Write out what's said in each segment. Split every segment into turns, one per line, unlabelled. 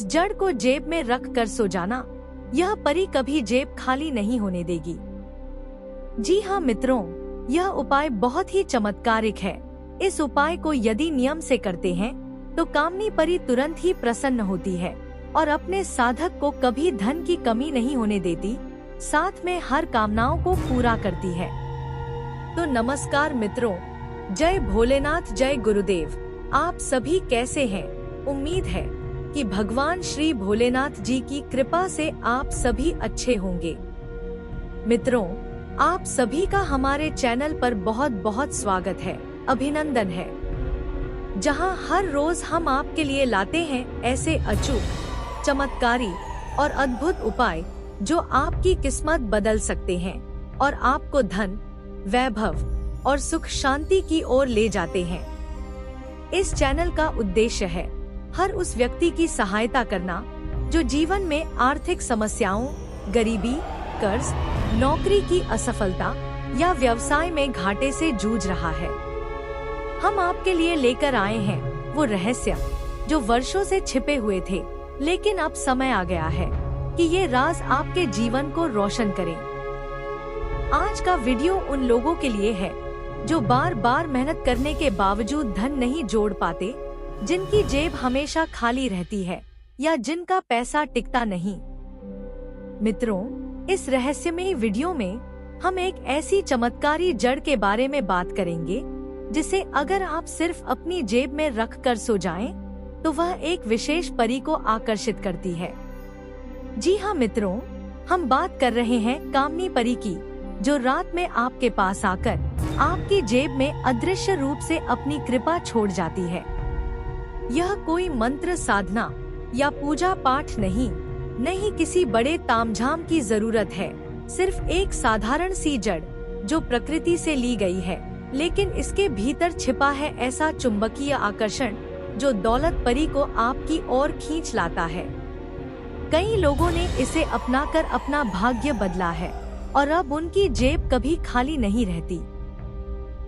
जड़ को जेब में रख कर सो जाना, यह परी कभी जेब खाली नहीं होने देगी। जी हाँ मित्रों, यह उपाय बहुत ही चमत्कारिक है। इस उपाय को यदि नियम से करते हैं तो कामनी परी तुरंत ही प्रसन्न होती है और अपने साधक को कभी धन की कमी नहीं होने देती, साथ में हर कामनाओं को पूरा करती है। तो नमस्कार मित्रों, जय भोलेनाथ, जय गुरुदेव। आप सभी कैसे हैं? उम्मीद है कि भगवान श्री भोलेनाथ जी की कृपा से आप सभी अच्छे होंगे। मित्रों, आप सभी का हमारे चैनल पर बहुत बहुत स्वागत है, अभिनंदन है, जहां हर रोज हम आपके लिए लाते हैं ऐसे अचूक, चमत्कारी और अद्भुत उपाय जो आपकी किस्मत बदल सकते हैं और आपको धन, वैभव और सुख शांति की ओर ले जाते हैं। इस चैनल का उद्देश्य है हर उस व्यक्ति की सहायता करना जो जीवन में आर्थिक समस्याओं, गरीबी, कर्ज, नौकरी की असफलता या व्यवसाय में घाटे से जूझ रहा है। हम आपके लिए लेकर आए हैं वो रहस्य जो वर्षों से छिपे हुए थे, लेकिन अब समय आ गया है कि ये राज आपके जीवन को रोशन करें। आज का वीडियो उन लोगों के लिए है जो बार बार मेहनत करने के बावजूद धन नहीं जोड़ पाते, जिनकी जेब हमेशा खाली रहती है या जिनका पैसा टिकता नहीं। मित्रों, इस रहस्यमयी वीडियो में हम एक ऐसी चमत्कारी जड़ के बारे में बात करेंगे जिसे अगर आप सिर्फ अपनी जेब में रख कर सो जाएं, तो वह एक विशेष परी को आकर्षित करती है। जी हाँ मित्रों, हम बात कर रहे हैं कामनी परी की, जो रात में आपके पास आकर आपकी जेब में अदृश्य रूप से अपनी कृपा छोड़ जाती है। यह कोई मंत्र साधना या पूजा पाठ नहीं किसी बड़े तामझाम की जरूरत है। सिर्फ एक साधारण सी जड़ जो प्रकृति से ली गई है, लेकिन इसके भीतर छिपा है ऐसा चुंबकीय आकर्षण जो दौलत परी को आपकी ओर खींच लाता है। कई लोगों ने इसे अपनाकर अपना भाग्य बदला है और अब उनकी जेब कभी खाली नहीं रहती।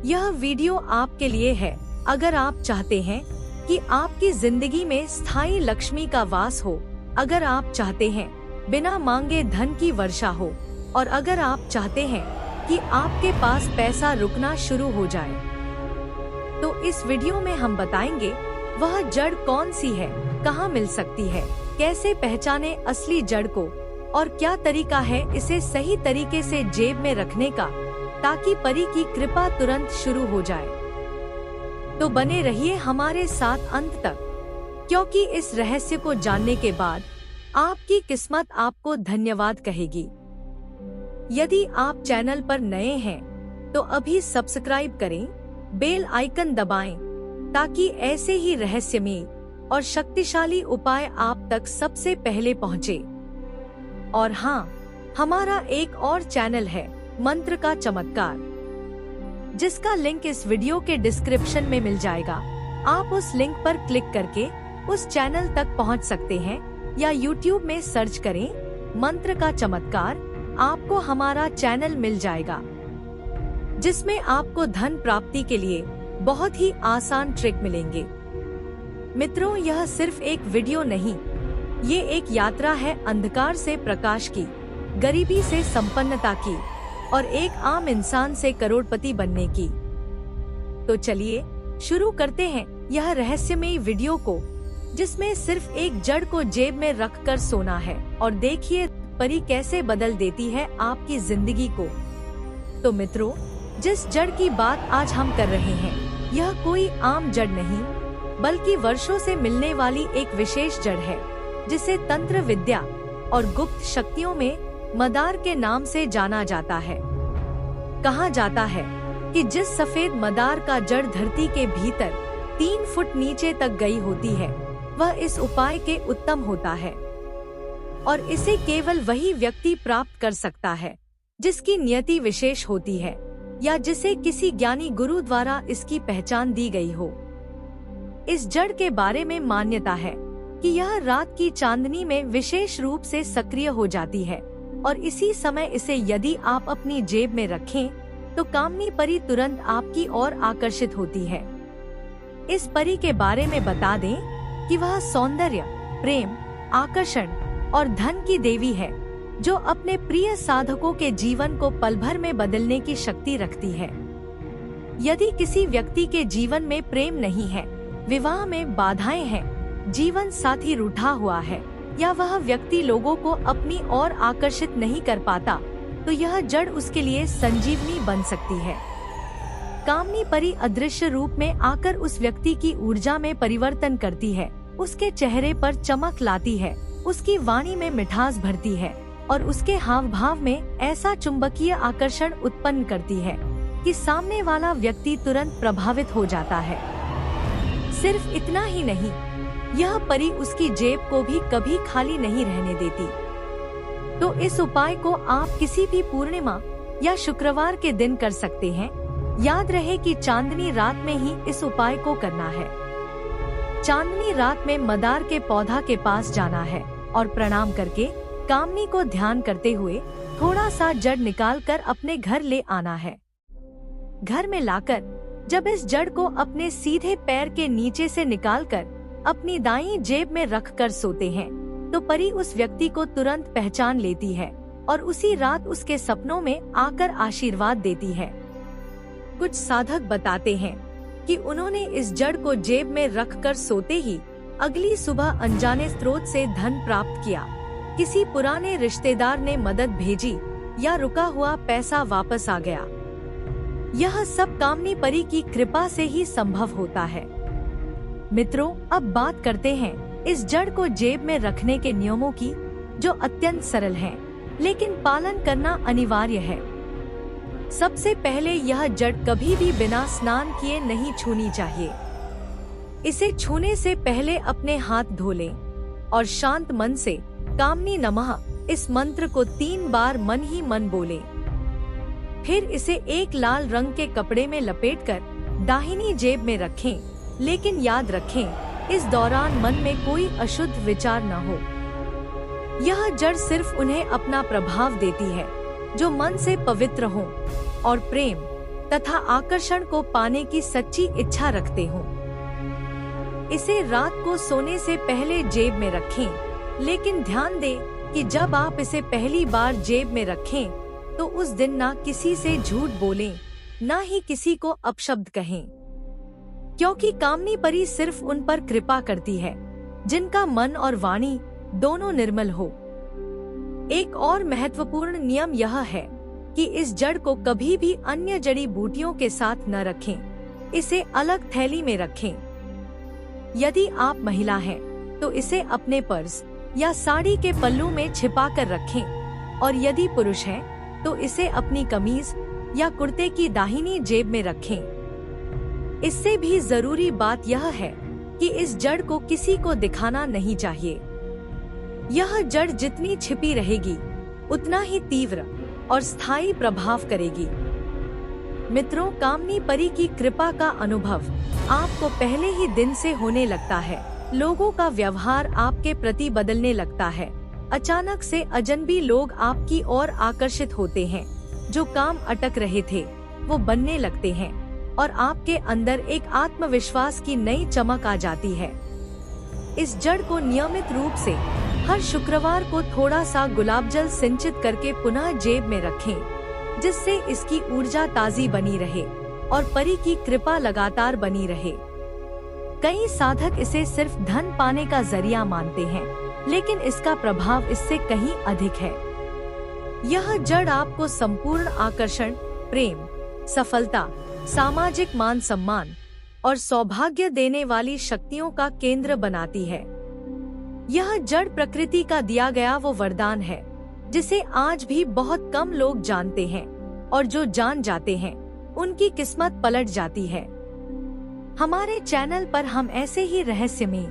यह वीडियो आपके लिए है अगर आप चाहते हैं कि आपकी जिंदगी में स्थायी लक्ष्मी का वास हो, अगर आप चाहते हैं बिना मांगे धन की वर्षा हो, और अगर आप चाहते हैं कि आपके पास पैसा रुकना शुरू हो जाए। तो इस वीडियो में हम बताएंगे वह जड़ कौन सी है, कहाँ मिल सकती है, कैसे पहचाने असली जड़ को, और क्या तरीका है इसे सही तरीके से जेब में रखने का, ताकि परी की कृपा तुरंत शुरू हो जाए। तो बने रहिए हमारे साथ अंत तक, क्योंकि इस रहस्य को जानने के बाद आपकी किस्मत आपको धन्यवाद कहेगी। यदि आप चैनल पर नए हैं तो अभी सब्सक्राइब करें, बेल आइकन दबाएं, ताकि ऐसे ही रहस्यमयी और शक्तिशाली उपाय आप तक सबसे पहले पहुंचे। और हाँ, हमारा एक और चैनल है मंत्र का चमत्कार, जिसका लिंक इस वीडियो के डिस्क्रिप्शन में मिल जाएगा। आप उस लिंक पर क्लिक करके उस चैनल तक पहुंच सकते हैं, या YouTube में सर्च करें मंत्र का चमत्कार, आपको हमारा चैनल मिल जाएगा, जिसमें आपको धन प्राप्ति के लिए बहुत ही आसान ट्रिक मिलेंगे। मित्रों, यह सिर्फ एक वीडियो नहीं, ये एक यात्रा है अंधकार से प्रकाश की, गरीबी से संपन्नता की, और एक आम इंसान से करोड़पति बनने की। तो चलिए शुरू करते हैं यह रहस्यमयी वीडियो को, जिसमें सिर्फ एक जड़ को जेब में रख कर सोना है, और देखिए परी कैसे बदल देती है आपकी जिंदगी को। तो मित्रों, जिस जड़ की बात आज हम कर रहे हैं, यह कोई आम जड़ नहीं, बल्कि वर्षों से मिलने वाली एक विशेष जड़ है, जिसे तंत्र विद्या और गुप्त शक्तियों में मदार के नाम से जाना जाता है। कहा जाता है कि जिस सफेद मदार का जड़ धरती के भीतर 3 फुट नीचे तक गई होती है, वह इस उपाय के उत्तम होता है, और इसे केवल वही व्यक्ति प्राप्त कर सकता है जिसकी नियति विशेष होती है, या जिसे किसी ज्ञानी गुरु द्वारा इसकी पहचान दी गई हो। इस जड़ के बारे में मान्यता है कि यह रात की चांदनी में विशेष रूप से सक्रिय हो जाती है, और इसी समय इसे यदि आप अपनी जेब में रखें तो कामनी परी तुरंत आपकी ओर आकर्षित होती है। इस परी के बारे में बता दें कि वह सौंदर्य, प्रेम आकर्षण और धन की देवी है, जो अपने प्रिय साधकों के जीवन को पल भर में बदलने की शक्ति रखती है। यदि किसी व्यक्ति के जीवन में प्रेम नहीं है, विवाह में बाधाएं हैं, जीवन साथी रूठा हुआ है, या वह व्यक्ति लोगों को अपनी ओर आकर्षित नहीं कर पाता, तो यह जड़ उसके लिए संजीवनी बन सकती है। कामनी परी अदृश्य रूप में आकर उस व्यक्ति की ऊर्जा में परिवर्तन करती है, उसके चेहरे पर चमक लाती है, उसकी वाणी में मिठास भरती है और उसके हाव भाव में ऐसा चुंबकीय आकर्षण उत्पन्न करती है कि सामने वाला व्यक्ति तुरंत प्रभावित हो जाता है। सिर्फ इतना ही नहीं, यह परी उसकी जेब को भी कभी खाली नहीं रहने देती। तो इस उपाय को आप किसी भी पूर्णिमा या शुक्रवार के दिन कर सकते हैं। याद रहे कि चांदनी रात में ही इस उपाय को करना है। चांदनी रात में मदार के पौधा के पास जाना है और प्रणाम करके कामनी को ध्यान करते हुए थोड़ा सा जड़ निकाल कर अपने घर ले आना है। घर में लाकर जब इस जड़ को अपने सीधे पैर के नीचे से निकालकर अपनी दाईं जेब में रख कर सोते हैं, तो परी उस व्यक्ति को तुरंत पहचान लेती है और उसी रात उसके सपनों में आकर आशीर्वाद देती है। कुछ साधक बताते हैं कि उन्होंने इस जड़ को जेब में रखकर सोते ही अगली सुबह अनजाने स्रोत से धन प्राप्त किया, किसी पुराने रिश्तेदार ने मदद भेजी या रुका हुआ पैसा वापस आ गया। यह सब कामनी परी की कृपा से ही संभव होता है। मित्रों, अब बात करते हैं इस जड़ को जेब में रखने के नियमों की, जो अत्यंत सरल हैं, लेकिन पालन करना अनिवार्य है। सबसे पहले यह जड़ कभी भी बिना स्नान किए नहीं छूनी चाहिए। इसे छूने से पहले अपने हाथ धो लें और शांत मन से कामनी नमः इस मंत्र को 3 बार मन ही मन बोलें। फिर इसे एक लाल रंग के कपड़े में लपेटकर दाहिनी जेब में रखें, लेकिन याद रखें इस दौरान मन में कोई अशुद्ध विचार न हो। यह जड़ सिर्फ उन्हें अपना प्रभाव देती है जो मन से पवित्र हों और प्रेम तथा आकर्षण को पाने की सच्ची इच्छा रखते हों। इसे रात को सोने से पहले जेब में रखें, लेकिन ध्यान दें कि जब आप इसे पहली बार जेब में रखें तो उस दिन ना किसी से झूठ बोलें, ना ही किसी को अपशब्द कहें, क्योंकि कामनी परी सिर्फ उन पर कृपा करती है जिनका मन और वाणी दोनों निर्मल हो। एक और महत्वपूर्ण नियम यह है कि इस जड़ को कभी भी अन्य जड़ी बूटियों के साथ न रखें, इसे अलग थैली में रखें। यदि आप महिला हैं, तो इसे अपने पर्स या साड़ी के पल्लू में छिपा कर रखें, और यदि पुरुष हैं, तो इसे अपनी कमीज या कुर्ते की दाहिनी जेब में रखें। इससे भी जरूरी बात यह है कि इस जड़ को किसी को दिखाना नहीं चाहिए। यह जड़ जितनी छिपी रहेगी, उतना ही तीव्र और स्थायी प्रभाव करेगी। मित्रों, कामनी परी की कृपा का अनुभव आपको पहले ही दिन से होने लगता है। लोगों का व्यवहार आपके प्रति बदलने लगता है। अचानक से अजनबी लोग आपकी ओर आकर्षित होते हैं। जो काम अटक रहे थे वो बनने लगते हैं और आपके अंदर एक आत्मविश्वास की नई चमक आ जाती है। इस जड़ को नियमित रूप से हर शुक्रवार को थोड़ा सा गुलाब जल सिंचित करके पुनः जेब में रखें, जिससे इसकी ऊर्जा ताजी बनी रहे और परी की कृपा लगातार बनी रहे। कई साधक इसे सिर्फ धन पाने का जरिया मानते हैं, लेकिन इसका प्रभाव इससे कहीं अधिक है। यह जड़ आपको संपूर्ण आकर्षण, प्रेम, सफलता, सामाजिक मान सम्मान और सौभाग्य देने वाली शक्तियों का केंद्र बनाती है। यह जड़ प्रकृति का दिया गया वो वरदान है जिसे आज भी बहुत कम लोग जानते हैं, और जो जान जाते हैं उनकी किस्मत पलट जाती है। हमारे चैनल पर हम ऐसे ही रहस्यमयी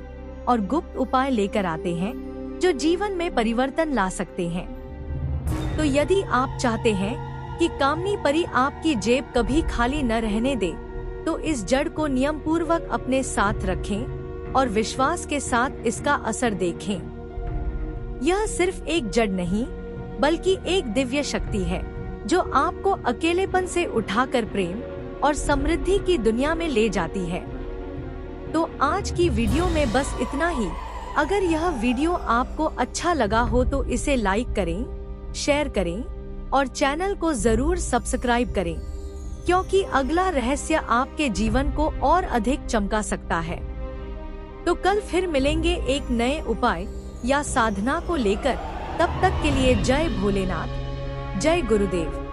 और गुप्त उपाय लेकर आते हैं जो जीवन में परिवर्तन ला सकते हैं। तो यदि आप चाहते हैं कि कामनी परी आपकी जेब कभी खाली न रहने दे, तो इस जड़ को नियम पूर्वक अपने साथ रखें और विश्वास के साथ इसका असर देखें। यह सिर्फ एक जड़ नहीं, बल्कि एक दिव्य शक्ति है जो आपको अकेलेपन से उठाकर प्रेम और समृद्धि की दुनिया में ले जाती है। तो आज की वीडियो में बस इतना ही। अगर यह वीडियो आपको अच्छा लगा हो तो इसे लाइक करें, शेयर करें और चैनल को जरूर सब्सक्राइब करें, क्योंकि अगला रहस्य आपके जीवन को और अधिक चमका सकता है। तो कल फिर मिलेंगे एक नए उपाय या साधना को लेकर। तब तक के लिए जय भोलेनाथ, जय गुरुदेव।